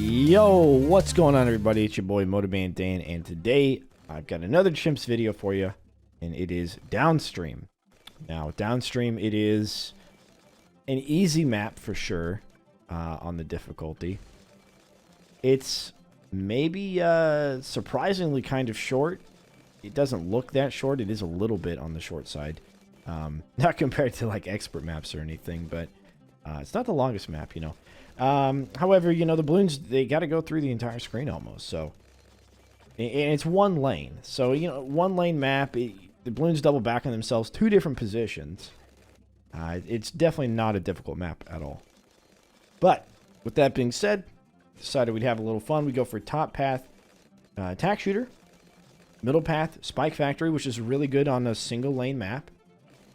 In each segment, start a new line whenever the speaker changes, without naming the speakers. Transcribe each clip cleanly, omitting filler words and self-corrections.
Yo, what's going on, everybody? It's your boy MotoManDan, and today I've got another Chimps video for you, and it is Downstream. Now, Downstream, it is an easy map for sure on the difficulty. It's maybe surprisingly kind of short. It doesn't look that short. It is a little bit on the short side. Not compared to like expert maps or anything, but it's not the longest map, you know. However, you know, the Bloons, they got to go through the entire screen almost, so. And it's one lane. So, you know, one lane map, the Bloons double back on themselves, two different positions. It's definitely not a difficult map at all. But, with that being said, decided we'd have a little fun. We go for top path, attack shooter, middle path, spike factory, which is really good on a single lane map.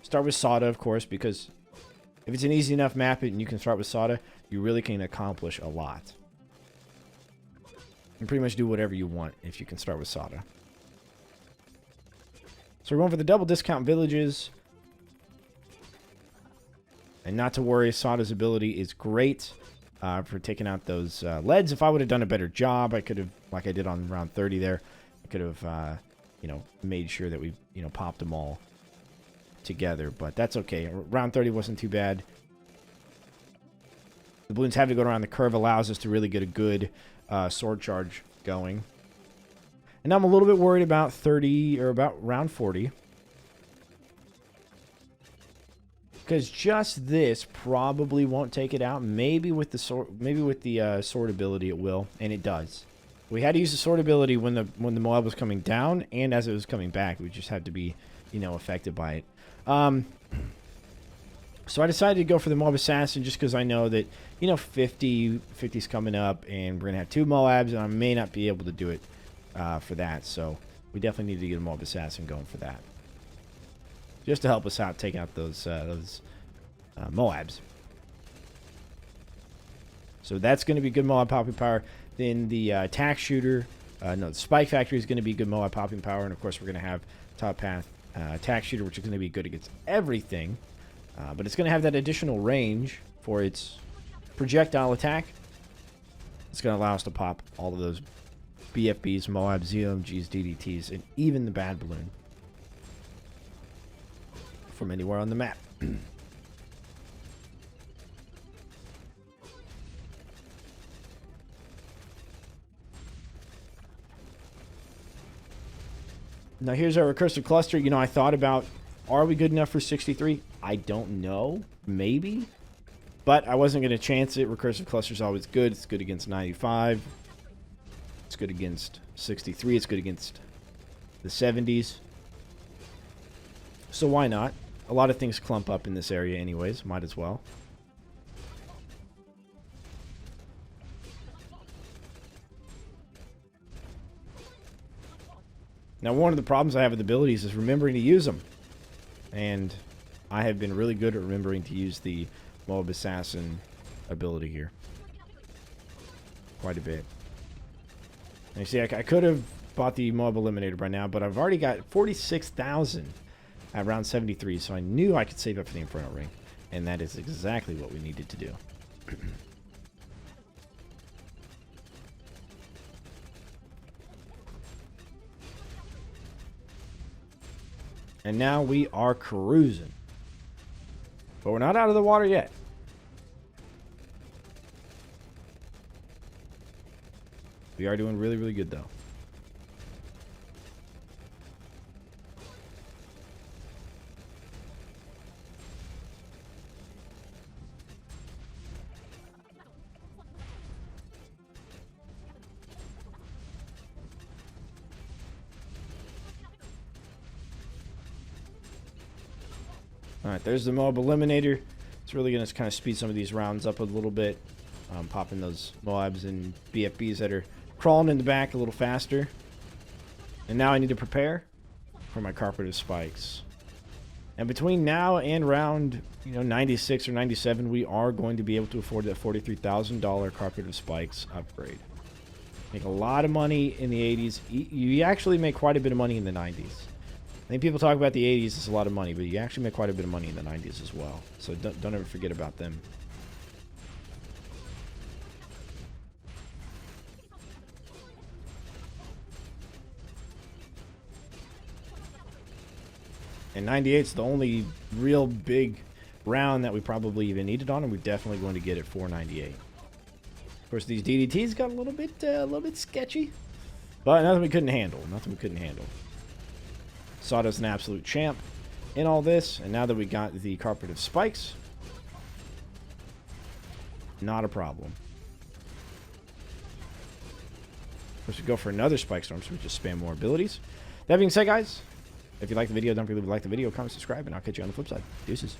Start with Soda, of course, because if it's an easy enough map and you can start with Soda, you really can accomplish a lot. You can pretty much do whatever you want if you can start with Soda. So we're going for the double discount villages. And not to worry, Soda's ability is great for taking out those leads. If I would have done a better job, I could have, like I did on round 30 there, I could have, you know, made sure that we, you know, popped them all together. But that's okay. Round 30 wasn't too bad. The Bloons having to go around the curve allows us to really get a good sword charge going. And now I'm a little bit worried about 30 or about round 40. Because just this probably won't take it out. Maybe with the sword ability it will, and it does. We had to use the sword ability when the mob was coming down and as it was coming back. We just had to be, you know, affected by it. So I decided to go for the Moab Assassin just because I know that, you know, 50's coming up and we're going to have two Moabs and I may not be able to do it for that. So we definitely need to get a Moab Assassin going for that. Just to help us out, take out those Moabs. So that's going to be good Moab popping power. Then the attack shooter, no, the spike factory is going to be good Moab popping power. And of course we're going to have top path attack shooter, which is going to be good against everything. But it's going to have that additional range for its projectile attack. It's going to allow us to pop all of those BFBs, Moabs, ZOMGs, DDTs, and even the bad balloon from anywhere on the map. Now here's our recursive cluster. You know, I thought about, are we good enough for 63? I don't know. Maybe. But I wasn't going to chance it. Recursive cluster is always good. It's good against 95. It's good against 63. It's good against the 70s. So why not? A lot of things clump up in this area anyways. Might as well. Now, one of the problems I have with abilities is remembering to use them. And I have been really good at remembering to use the Moab Assassin ability here. Quite a bit. And you see, I could have bought the Moab Eliminator by now, but I've already got 46,000 at round 73, so I knew I could save up for the Inferno Ring. And that is exactly what we needed to do. And now we are cruising. But we're not out of the water yet. We are doing really, really good, though. Alright, there's the Moab Eliminator. It's really going to kind of speed some of these rounds up a little bit. Popping those Moabs and BFBs that are crawling in the back a little faster. And now I need to prepare for my carpeted spikes. And between now and round, you know, 96 or 97, we are going to be able to afford that $43,000 carpeted spikes upgrade. Make a lot of money in the 80s. You actually make quite a bit of money in the 90s. I think people talk about the 80s, it's a lot of money, but you actually make quite a bit of money in the 90s as well. So don't ever forget about them. And 98's the only real big round that we probably even needed on, and we're definitely going to get it for 98. Of course, these DDTs got a little bit sketchy, but nothing we couldn't handle. Nothing we couldn't handle. Sawdust an absolute champ in all this, and now that we got the carpet of spikes, not a problem. Of course, we go for another spike storm, so we just spam more abilities. That being said, guys, if you like the video, don't forget to like the video, comment, subscribe, and I'll catch you on the flip side. Deuces.